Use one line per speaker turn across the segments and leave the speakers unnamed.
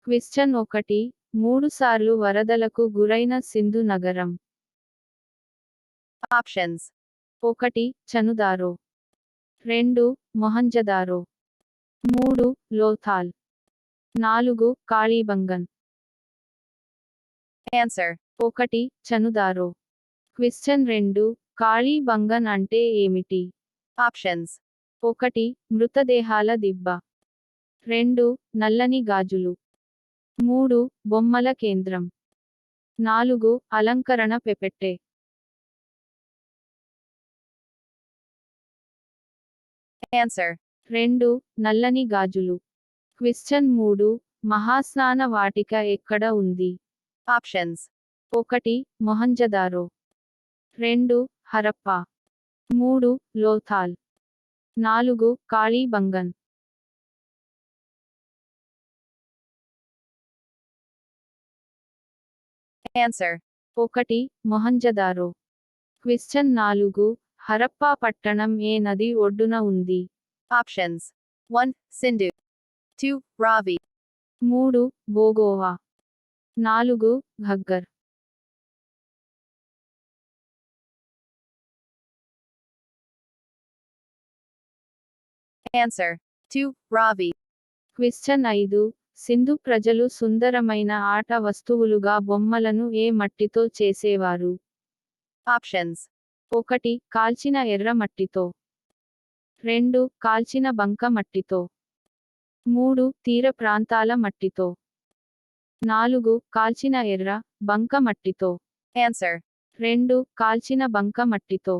Question 1 3 సార్లు వరదలకు గురైన సింధు నగరం.
Options.
1 Chanhudaro, 2 Mohenjodaro, 3 Lothal, 4 Kalibangan.
Answer.
1 Chanhudaro. Question 2 Kalibangan అంటే ఏమిటి?
Options.
1 మృతదేహాల దిబ్బ, 2 నల్లని గాజులు, 3 బొమ్మల కేంద్రం, 4 అలంకరణ పెపెట్టె.
Answer.
2 నల్లని గాజులు. క్వశ్చన్ 3 మహాస్నాన వాటిక ఎక్కడ ఉంది?
Options.
1 Mohenjodaro, 2 Harappa, 3 Lothal, 4 Kalibangan.
Answer.
1 Mohenjo-daro. Question 4 Harappa పట్టణం ఏ నది ఒడ్డున ఉంది?
Options. 1 Sindhu, 2 Ravi,
3 Bhogava, 4 Ghaggar.
Answer. 2 Ravi.
Question 5 Sindhu ప్రజలు సుందరమైన ఆట వస్తువులుగా బొమ్మలను ఏ మట్టితో చేసేవారు?
Options.
1 కాల్చిన ఎర్ర మట్టితో, 2 కాల్చిన బంక మట్టితో, 3 తీర ప్రాంతాల మట్టితో, 4 కాల్చిన ఎర్ర, బంక మట్టితో.
Answer.
2 కాల్చిన బంక మట్టితో.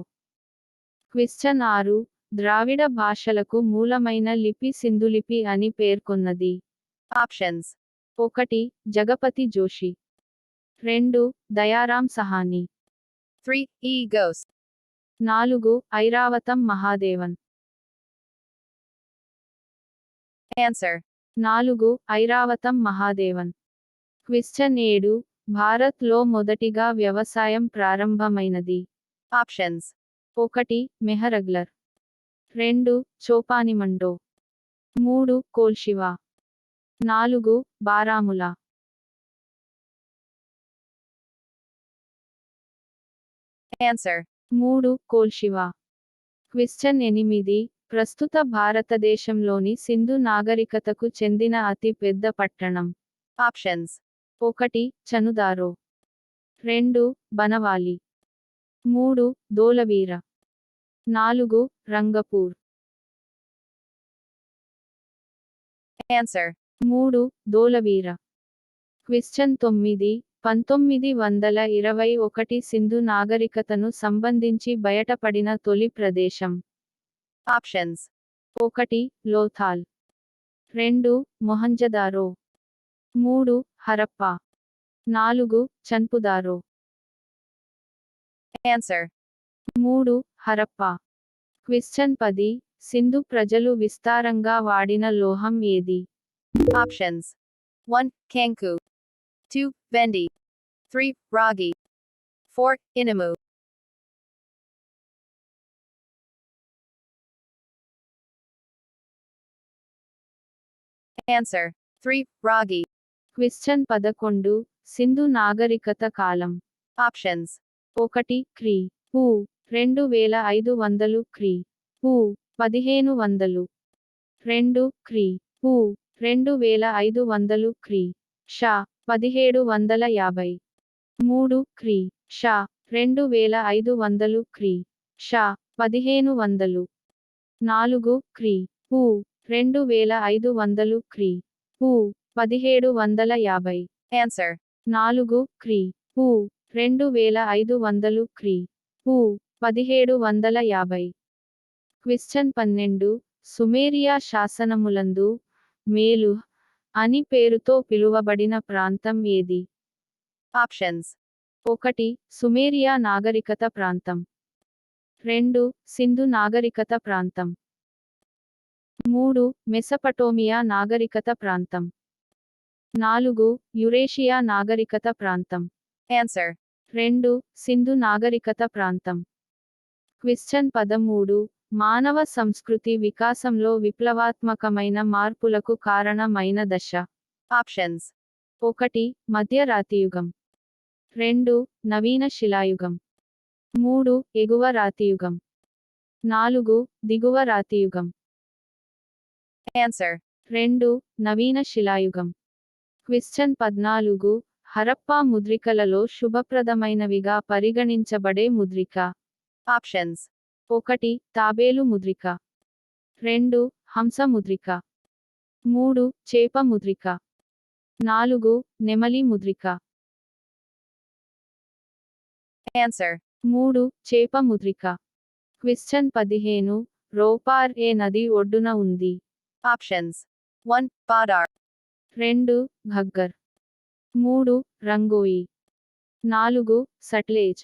క్వశ్చన్ 6 ద్రావిడ భాషలకు మూలమైన లిపి సింధులిపి అని పేర్కొన్నది.
Options.
1 Jagapathi Joshi, 2 Dayaram Sahni,
3 E Ghost,
4 ఐరావతం మహాదేవన్.
Answer.
4 ఐరావతం మహాదేవన్. క్వశ్చన్ 7 భారత్ లో మొదటిగా వ్యవసాయం ప్రారంభమైనది.
Options.
1 మెహరగ్లర్, 2 చోపానిమండో, 3 కోల్షివా, 4 బారాములా.
Answer.
3 కోల్షివా. క్వశ్చన్ 8 ప్రస్తుత భారతదేశంలోని సింధు నాగరికతకు చెందిన అతి పెద్ద పట్టణం.
Options.
1 Chanhudaro, 2 Banawali, 3 Dholavira, 4 Rangpur.
Answer.
3 Dholavira. Question 9 1921 Sindhu నాగరికతను సంబంధించి బయటపడిన తొలి ప్రదేశం.
Options.
1 Lothal, 2 Mohenjodaro, 3 Harappa, 4 Chanhudaro.
Answer.
3 Harappa. Question 10 Sindhu ప్రజలు విస్తారంగా వాడిన లోహం ఏది?
Options. 1 Kanku, 2 Vendi, 3 Ragi, 4 Inamu. Answer. 3 Ragi.
Question 11 Sindhu నాగరికత కాలం.
Options.
1 క్రీ. పూ 2500 క్రీ. పూ 1500. 2 క్రీ. పూ 2500 క్రీ. షా 1750. 3 క్రీ. షా 2500 క్రీ. షా 1500. 4 క్రీ. పూ 2500 క్రీ. పూ 1750.
Answer.
4 క్రీ. పూ 2500 క్రీ. పూ 1750. క్వశ్చన్ 12 సుమేరియా శాసనములందు మేలు అని పేరుతో పిలువబడిన ప్రాంతం ఏది?
Options.
1 సుమేరియా నాగరికత ప్రాంతం, 2 సింధు నాగరికత ప్రాంతం, 3 మెసపటోమియా నాగరికత ప్రాంతం, 4 యురేషియా నాగరికత ప్రాంతం.
Answer.
2 సింధు నాగరికత ప్రాంతం. క్వశ్చన్ 13 మానవ సంస్కృతి వికాసంలో విప్లవాత్మకమైన మార్పులకు కారణమైన దశ.
Options.
1 మధ్య రాతియుగం, 2 నవీన శిలాయుగం, 3 ఎగువ రాతియుగం, 4 దిగువ రాతియుగం.
Answer.
2 నవీన శిలాయుగం. క్వశ్చన్ 14 హరప్పా ముద్రికలలో శుభప్రదమైనవిగా పరిగణించబడే ముద్రిక.
Options.
1 తాబేలు ముద్రిక, 2 హంస ముద్రిక, 3 చేప ముద్రిక, 4 నెమలి ముద్రిక.
Answer.
3 చేప ముద్రిక. క్వశ్చన్ 15 రోపార్ ఏ నది ఒడ్డున ఉంది.
Options. 1 Badar,
2 Ghaggar, 3 Rangoi, 4 Sutlej.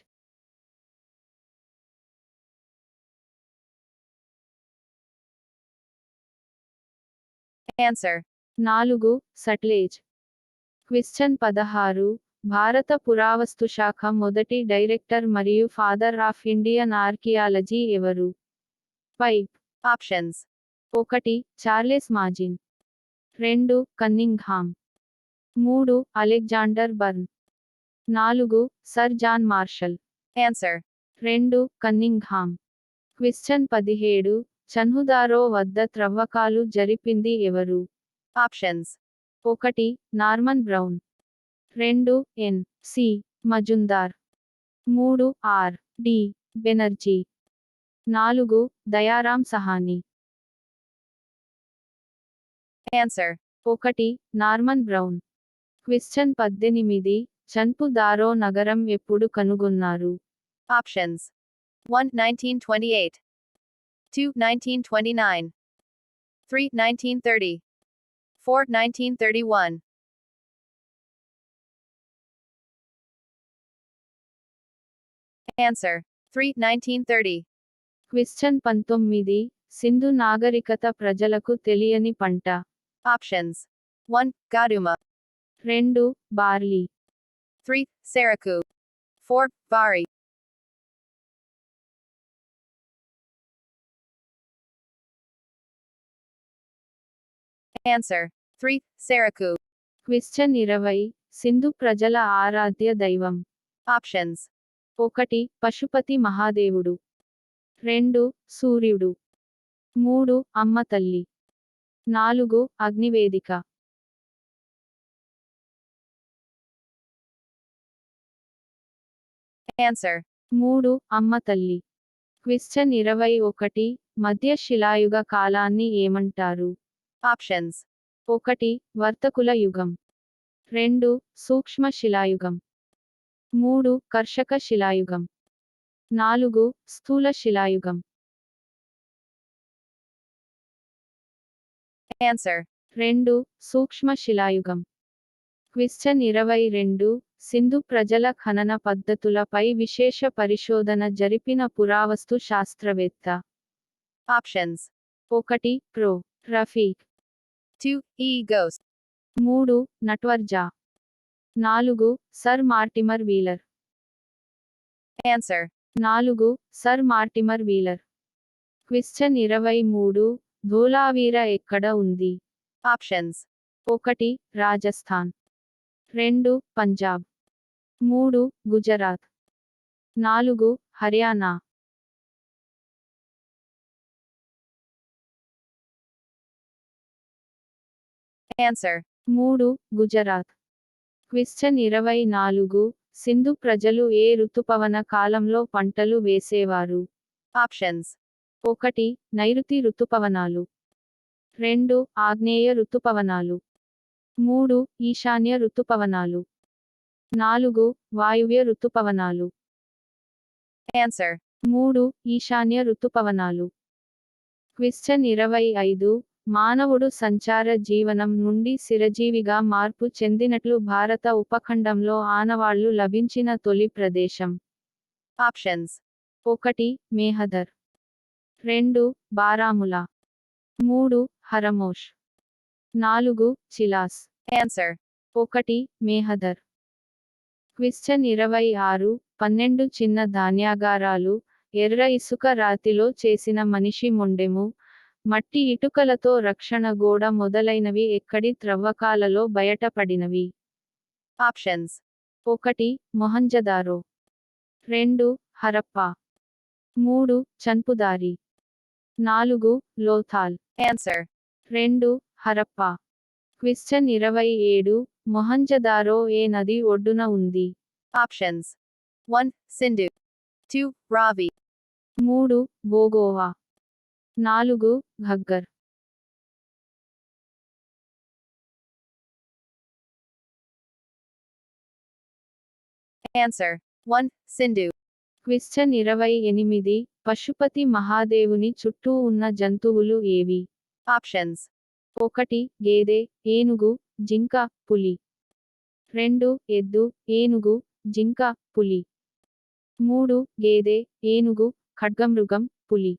Answer.
4 Sutlej. Question 16 భారత పురావస్తు శాఖ మొదటి డైరెక్టర్ మరియు ఫాదర్ ఆఫ్ ఇండియన్ ఆర్కియాలజీ ఎవరు. పైప్.
Options.
1 Charles Masson, 2 Cunningham, 3 Alexander Burnes, 4 sir John Marshall.
Answer.
2 Cunningham. Question 17 Chanhudaro వద్ద త్రవ్వకాలు జరిపింది ఎవరు.
Options.
1 Norman Brown, 2 N C Majumdar, 3 R D Banerjee, 4 Dayaram Sahni.
Answer.
1 Norman Brown. Question 18 చన్పు Daro నగరం ఎప్పుడు కనుగొన్నారు.
Options. 1 1928, 2 1929, 3 1930, 4 1931. Answer. 3 1930.
క్వశ్చన్ 19 సింధు నాగరికత ప్రజలకు తెలియని పంట.
Options. 1 Gaduma,
2 barley,
3 Saraku, 4 Bari. Answer. 3 Saraku.
Question 20 Sindhu ప్రజల ఆరాధ్య దైవం.
Options.
1 పశుపతి మహాదేవుడు, 2 సూర్యుడు, 3 అమ్మ తల్లి, 4 అగ్నివేదిక.
Answer.
3 అమ్మ తల్లి. క్వశ్చన్ 21 మధ్య శిలాయుగ కాలాన్ని ఏమంటారు.
Options.
1 వర్తకుల యుగం, 2 సూక్ష్మ శిలాయుగం, 3 కర్షక శిలాయుగం, 4 స్థూల శిలాయుగం.
Answer.
2 సూక్ష్మ శిలాయుగం. క్వశ్చన్ 22 సింధు ప్రజల ఖనన పద్ధతులపై విశేష పరిశోధన జరిపిన పురావస్తు శాస్త్రవేత్త.
Options.
1 pro Rafiq,
2 E Ghost,
3 నట్వర్జా, 4 sir Mortimer wheeler.
Answer.
4 sir Mortimer wheeler. Question 23 ధోలావీర ఎక్కడ ఉంది.
Options.
1 Rajasthan, 2 Punjab, 3 Gujarat, 4 Haryana.
Answer.
3 Gujarat. Question 24 Sindhu ప్రజలు ఏ ఋతుపవన కాలంలో పంటలు వేసేవారు.
Options.
1 నైరుతి ఋతుపవనాలు, 2 ఆగ్నేయ ఋతుపవనాలు, 3 ఈశాన్య ఋతుపవనాలు, 4 వాయువ్య ఋతుపవనాలు.
Answer.
3 ఈశాన్య ఋతుపవనాలు. క్వశ్చన్ 25 మానవుడు సంచార జీవనం నుండి సిరజీవిగా మార్పు చెందినట్లు భారత ఉపఖండంలో ఆనవాళ్లు లభించిన తొలి ప్రదేశం.
Options.
1 మేహదర్, 2 బారాములా, 3 హరమోష్, 4 చిలాస్.
Answer.
1 మేహదర్. క్వశ్చన్ 26 12 చిన్న ధాన్యాగారాలు ఎర్ర ఇసుక రాతిలో చేసిన మనిషి మొండెము మట్టి ఇటుకలతో రక్షణ గోడ మొదలైనవి ఎక్కడి త్రవ్వకాలలో బయటపడినవి?
Options.
1 Mohenjodaro, 2 Harappa, 3 Chanhudaro, 4 Lothal.
Answer.
2 Harappa. Question 27 Mohenjodaro ఏ నది ఒడ్డున ఉంది?
Options. 1. Sindhu. 2. Ravi.
3 Bhogava, 4 Ghaggar.
Answer. 1. Sindhu.
Question 28 Pashupati మహాదేవుని చుట్టూ ఉన్న జంతువులు ఏవి?
Options.
1 గేదె, ఏనుగు, జింక, పులి. 2 ఎద్దు, ఏనుగు, జింక, పులి. 3 గేదె, ఏనుగు, ఖడ్గమృగం, పులి.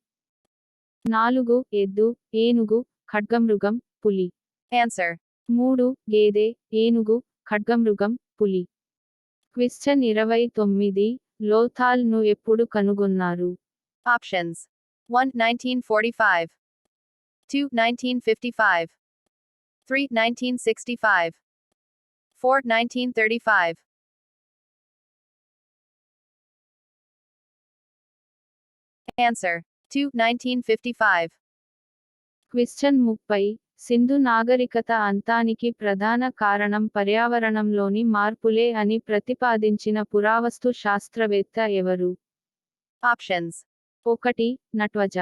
4 ఎద్దు, ఏనుగు, ఖడ్గమృగం, పులి.
Answer.
3 గేదె, ఏనుగు, ఖడ్గమృగం, పులి. క్వశ్చన్ 29 లోథాల్ ను ఎప్పుడు కనుగొన్నారు?
Options. 1. 1945. 2. 1955. 3. 1965. 4. 1935. Answer. 2. 1955.
క్వశ్చన్ 30 సింధు నాగరికత అంతానికి ప్రధాన కారణం పర్యావరణంలోని మార్పులే అని ప్రతిపాదించిన పురావస్తు శాస్త్రవేత్త ఎవరు?
Options.
1 నట్వజ,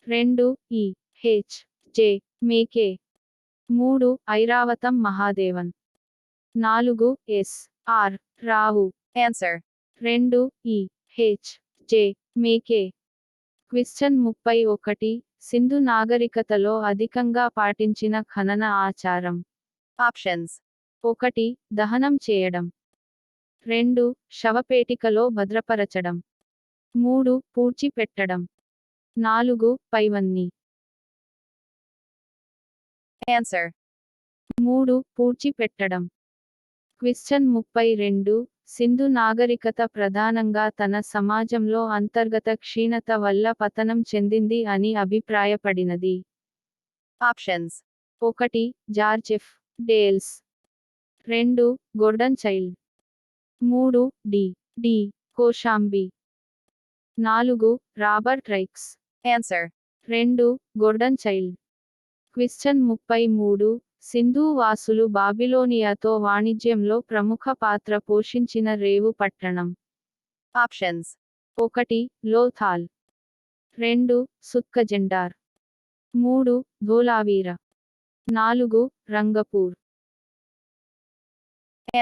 2 E H J Mackay, 3 Iravatham Mahadevan, 4 S R Rao.
Answer.
2 E H J Mackay. Question 31 Sindhu నాగరికతలో అధికంగా పాటించిన ఖనన ఆచారం?
Options.
1 దహనం చేయడం, 2 శవపేటికలో భద్రపరచడం, 3 పూడ్చిపెట్టడం, 4 పైవన్నీ.
Answer.
3 పూడ్చిపెట్టడం. క్వశ్చన్ 32 సింధు నాగరికత ప్రధానంగా తన సమాజంలో అంతర్గత క్షీణత వల్ల పతనం చెందింది అని అభిప్రాయపడినది.
Options.
1 George F Dales, 2 Gordon Childe, 3 D D Kosambi, 4 Robert Raikes.
Answer.
2 Gordon Childe. Question 33 Sindhu వాసులు బాబిలోనియాతో వాణిజ్యంలో ప్రముఖ పాత్ర పోషించిన రేవు పట్టణం?
Options.
1 Lothal, 2 Sutkagendor, 3 Dholavira, 4 Rangpur.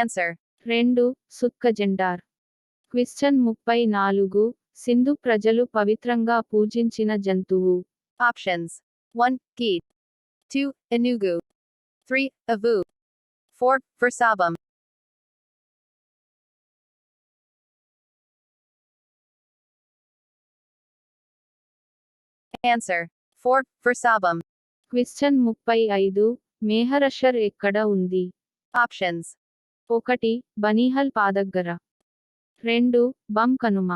Answer.
2 Sutkagendor. Question 34 Sindhu ప్రజలు పవిత్రంగా పూజించిన జంతువు?
Options. 1. Geet. 2. Enugu. 3. Avu. 4. Versabum. Answer. 4. Versabum.
Question 35 మేహరషర్ ఎక్కడ ఉంది?
Options.
1 బనీహల్ పాదగ్గర, 2 బం కనుమ,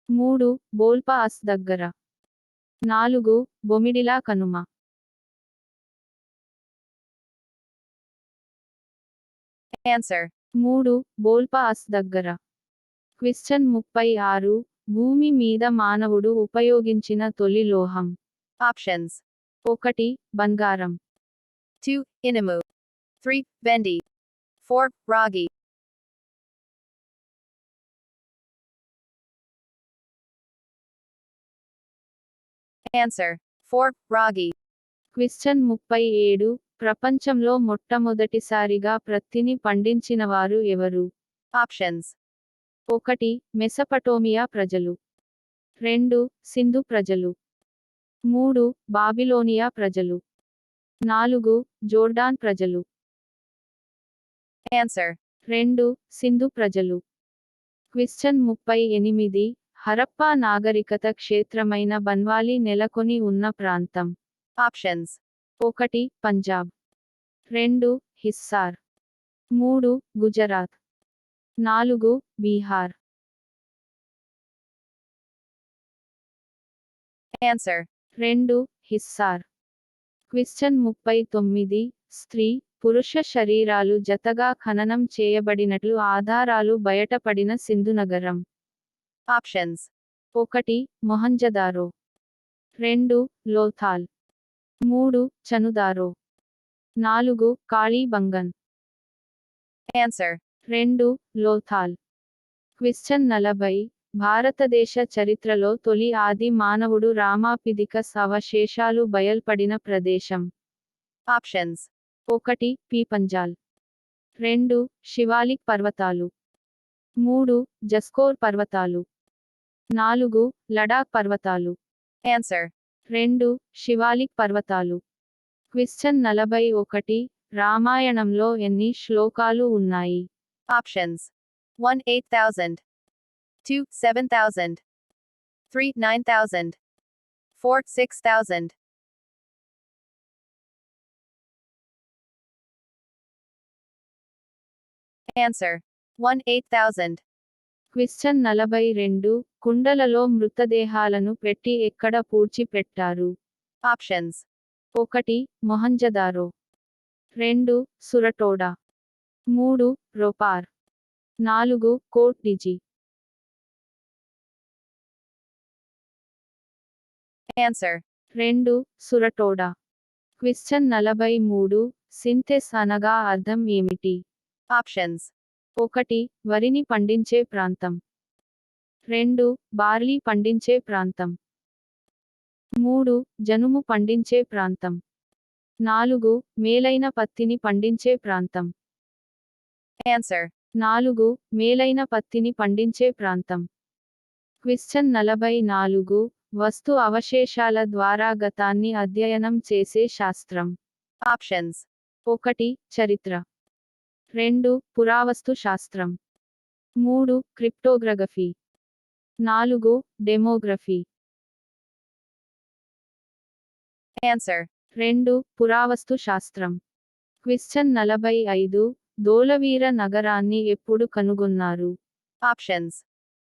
3 బోల్పా అస్ దగ్గర, 4 బొమిడిలా కనుమ.
Answer.
3 బోల్పా అస్ దగ్గర. క్వశ్చన్ 36 భూమి మీద మానవుడు ఉపయోగించిన తొలి లోహం?
Options.
1 బంగారం,
2. Inamu. 3. Vendi. 4. Ragi. Answer. 4. Ragi.
Question 37 ప్రపంచంలో మొట్టమొదటిసారిగా ప్రత్తిని పండించినవారు ఎవరు?
Options.
1 మెసపటోమియా ప్రజలు, 2 సింధు ప్రజలు, 3 బాబిలోనియా ప్రజలు, 4 జోర్డాన్ ప్రజలు.
Answer.
2 సింధు ప్రజలు. క్వశ్చన్ 38 హరప్పా నాగరికత క్షేత్రమైన బన్వాలి నెలకొని ఉన్న ప్రాంతం?
Options.
1 Punjab, 2 Hisar, 3 Gujarat, 4 Bihar.
Answer.
2 Hisar. Question 39. స్త్రీ, పురుష శరీరాలు జతగా ఖననం చేయబడినట్లు ఆధారాలు బయటపడిన సింధు నగరం.
Options.
1. Mohenjodaro. 2. Lothal. 3. చనుదారో. 4. Kalibangan.
Answer.
2. Lothal. Question 40. భారతదేశ చరిత్రలో తొలి ఆది మానవుడు రామాపిదికస్ అవశేషాలు బయల్పడిన ప్రదేశం.
Options.
1. పీపంజాల్. 2. శివాలిక్ పర్వతాలు. 3. జస్కోర్ పర్వతాలు. 4. లడాక్ పర్వతాలు.
Answer.
2. శివాలిక్ పర్వతాలు. క్వశ్చన్ 41. రామాయణంలో ఎన్ని శ్లోకాలు ఉన్నాయి?
Options. 1. 8,000. 2. 7,000. 3. 9,000. 4. 6,000. Answer. 1. 8,000.
క్వశ్చన్ 42. కుండలలో మృతదేహాలను పెట్టి ఎక్కడ పూడ్చిపెట్టారు?
Options.
1. మొహంజదారో. 2. సురటోడా. 3. రొపార్. 4. కోట్ డిజి.
Answer.
2. సురటోడా. క్వశ్చన్ 43. సింథెస్ అనగా అర్థం ఏమిటి?
Options.
1. వరిని పండించే ప్రాంతం. 2. బార్లీ పండించే ప్రాంతం. 3. జనుము పండించే ప్రాంతం. 4. మేలైన పత్తిని పండించే ప్రాంతం.
Answer.
4. మేలైన పత్తిని పండించే ప్రాంతం. క్వశ్చన్ 44. వస్తు అవశేషాల ద్వారా గతాన్ని అధ్యయనం చేసే శాస్త్రం.
Options.
1. చరిత్ర. 2. పురావస్తు శాస్త్రం. 3. క్రిప్టోగ్రఫీ. 4. డెమోగ్రఫీ.
Answer.
2. పురావస్తు శాస్త్రం. క్వశ్చన్ 45. ధోలవీర నగరాన్ని ఎప్పుడు కనుగొన్నారు?
Options.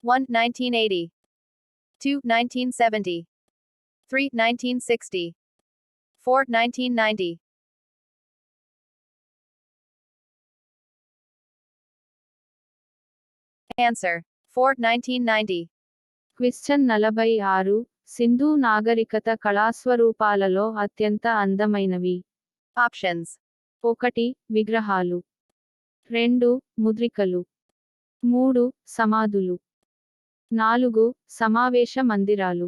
1. 1980. 2. 1970. 3. 1960. 4. 1990. Answer. 4. 1990.
క్వశ్చన్ 46. సింధు నాగరికత కళాస్వరూపాలలో అత్యంత అందమైనవి.
Options.
1. విగ్రహాలు. 2. ముద్రికలు. 3. సమాధులు. 4. సమావేశ మందిరాలు.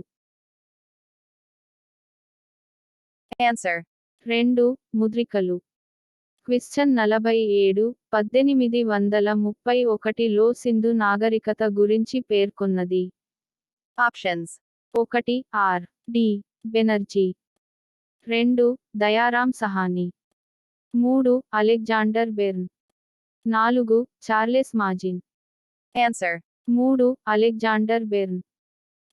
Answer.
2. ముద్రికలు. క్వశ్చన్ 47. 1831లో సింధు నాగరికత గురించి పేర్కొన్నది.
Options.
1. R. D. Banerjee. 2. Dayaram Sahni. 3. Alexander Burnes. 4. Charles Masson.
Answer.
3. Alexander Burnes.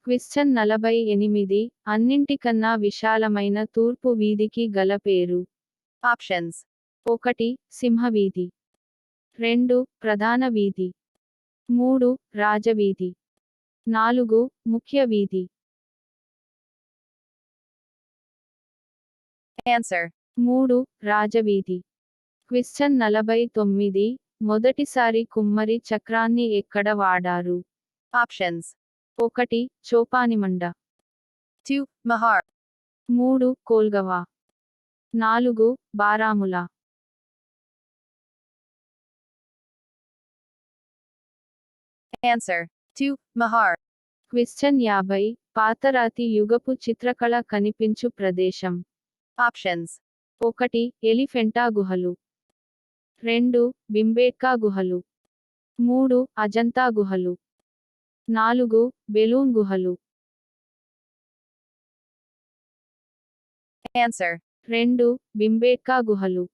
Question 48. అన్నింటికన్నా విశాలమైన తూర్పు వీధికి గల పేరు.
Options.
1. సింహవీధి. 2. ప్రధాన వీధి. 3. రాజవీధి. 4. ముఖ్య వీధి.
Answer.
3. రాజవీధి. క్వశ్చన్ 49. మొదటిసారి కుమ్మరి చక్రాన్ని ఎక్కడ వాడారు?
Options.
1. చోపానిమండ.
2. Mahar.
3. కోల్గవా. 4. బారాములా.
Answer. 2. Mahar.
Question 50. పాతరాతి యుగపు చిత్రకళ కనిపించు ప్రదేశం.
Options.
1. ఎలిఫెంటా గుహలు. 2. బింబేట్కా గుహలు. 3. అజంతా గుహలు. 4. బెలూన్ గుహలు.
Answer.
2. బింబేట్కా గుహలు.